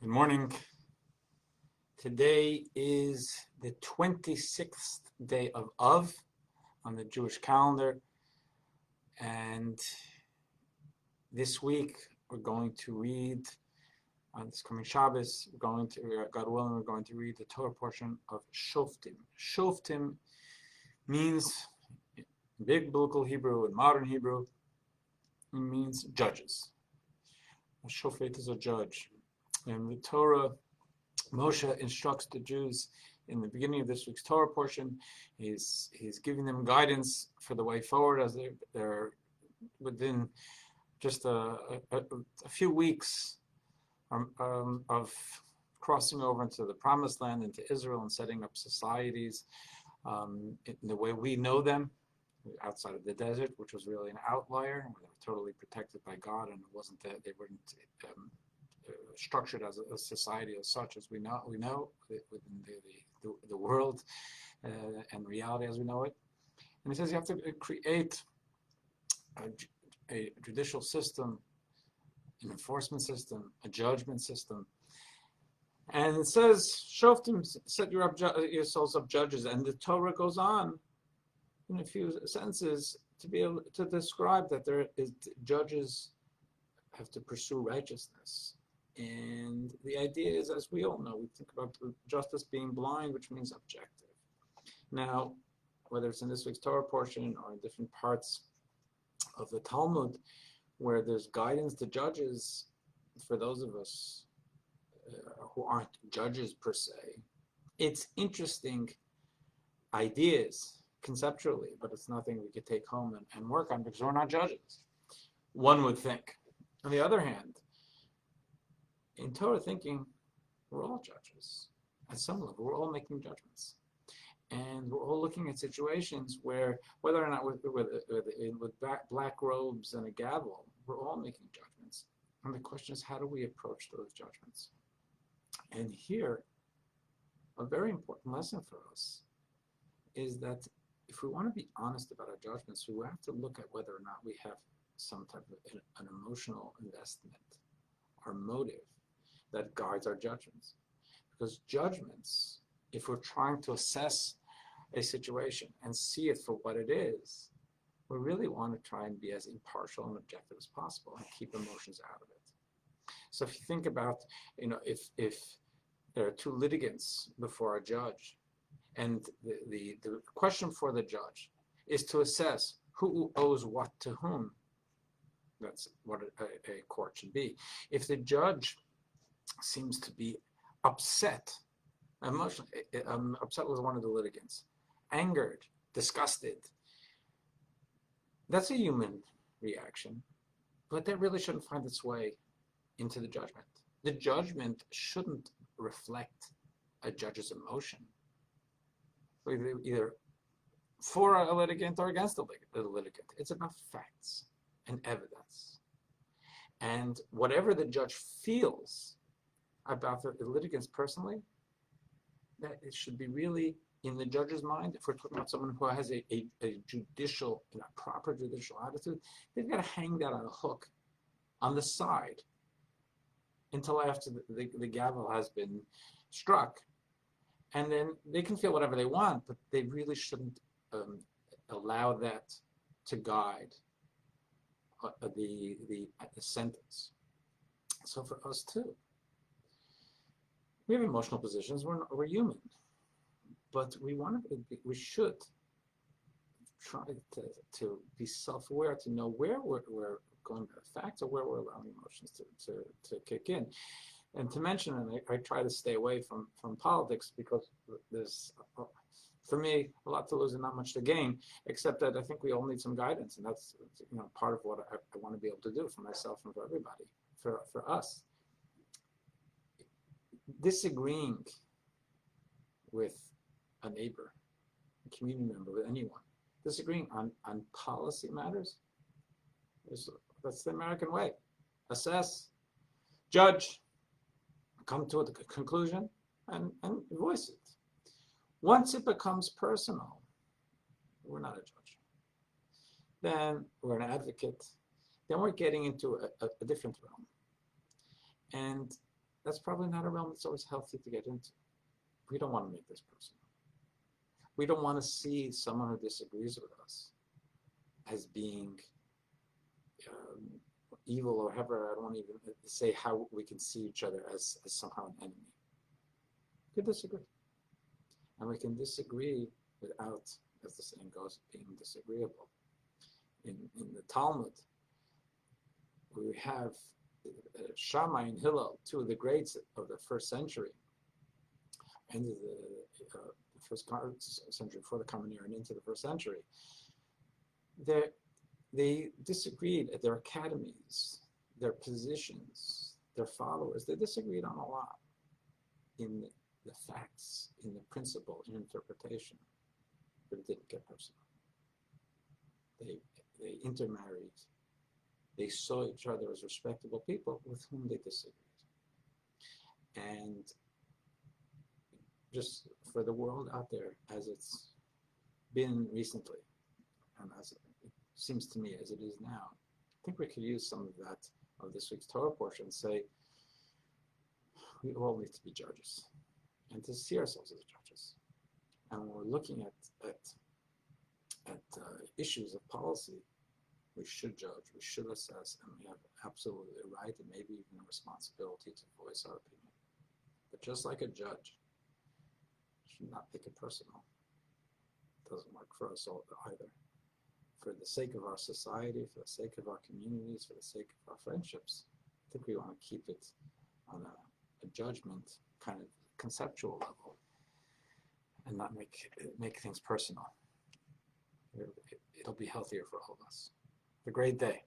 Good morning. Today is the 26th day of Av on the Jewish calendar, and this week we're going to read, on this coming Shabbos, God willing, we're going to read the Torah portion of Shoftim. Shoftim means, in biblical Hebrew and modern Hebrew, it means judges. A shofet is a judge. And the Torah, Moshe instructs the Jews in the beginning of this week's Torah portion. He's giving them guidance for the way forward as they're within just a few weeks of crossing over into the Promised Land, into Israel, and setting up societies in the way we know them, outside of the desert, which was really an outlier. They were totally protected by God, and it wasn't that they weren't structured as a society as such as we know within the world and reality as we know it. And he says you have to create a judicial system, an enforcement system, a judgment system. And it says, Shoftim, set yourselves up judges. And the Torah goes on in a few sentences to be able to describe that judges have to pursue righteousness. And the idea is, as we all know, we think about justice being blind, which means objective. Now, whether it's in this week's Torah portion or in different parts of the Talmud, where there's guidance to judges, for those of us who aren't judges per se, it's interesting ideas conceptually, but it's nothing we could take home and work on because we're not judges, one would think. On the other hand, in Torah thinking, we're all judges. At some level, we're all making judgments. And we're all looking at situations where, whether or not with black robes and a gavel, we're all making judgments. And the question is, how do we approach those judgments? And here, a very important lesson for us is that if we want to be honest about our judgments, we have to look at whether or not we have some type of an emotional investment or motive that guides our judgments. Because judgments, if we're trying to assess a situation and see it for what it is, we really want to try and be as impartial and objective as possible and keep emotions out of it. So if you think about, if there are two litigants before a judge, and the question for the judge is to assess who owes what to whom. That's what a court should be. If the judge seems to be upset, emotionally upset with one of the litigants, angered, disgusted, that's a human reaction, but that really shouldn't find its way into the judgment. The judgment shouldn't reflect a judge's emotion, either for a litigant or against the litigant. It's about facts and evidence. And whatever the judge feels about the litigants personally, that it should be really in the judge's mind. If we're talking about someone who has a judicial, a proper judicial attitude, they've got to hang that on a hook on the side until after the gavel has been struck. And then they can feel whatever they want, but they really shouldn't allow that to guide the sentence. So for us too, we have emotional positions. We're human, but we should try to be self-aware, to know where we're going by the facts or where we're allowing emotions to kick in. And to mention, and I try to stay away from politics because there's, for me, a lot to lose and not much to gain, except that I think we all need some guidance. And that's part of what I want to be able to do for myself and for everybody, for us. Disagreeing with a neighbor, a community member, with anyone, disagreeing on policy matters, that's the American way. Assess, judge, come to a conclusion, and voice it. Once it becomes personal, we're not a judge. Then we're an advocate. Then we're getting into a different realm. And that's probably not a realm that's always healthy to get into. We don't want to make this personal. We don't want to see someone who disagrees with us as being evil or whatever. I don't want to even say how we can see each other as somehow an enemy. We can disagree. And we can disagree without, as the saying goes, being disagreeable. In the Talmud, we have Shammai and Hillel, two of the greats of the first century, end of the first century before the Common Era and into the first century. They disagreed at their academies, their positions, their followers. They disagreed on a lot in the facts, in the principle, in interpretation, but it didn't get personal. They intermarried. They saw each other as respectable people with whom they disagreed. And just for the world out there, as it's been recently, and as it seems to me as it is now, I think we could use some of that, of this week's Torah portion, and say, we all need to be judges, and to see ourselves as judges. And when we're looking at issues of policy, we should judge, we should assess, and we have absolutely a right and maybe even a responsibility to voice our opinion. But just like a judge, should not take it personal. It doesn't work for us all either. For the sake of our society, for the sake of our communities, for the sake of our friendships, I think we want to keep it on a judgment kind of conceptual level and not make things personal. It'll be healthier for all of us. Have a great day.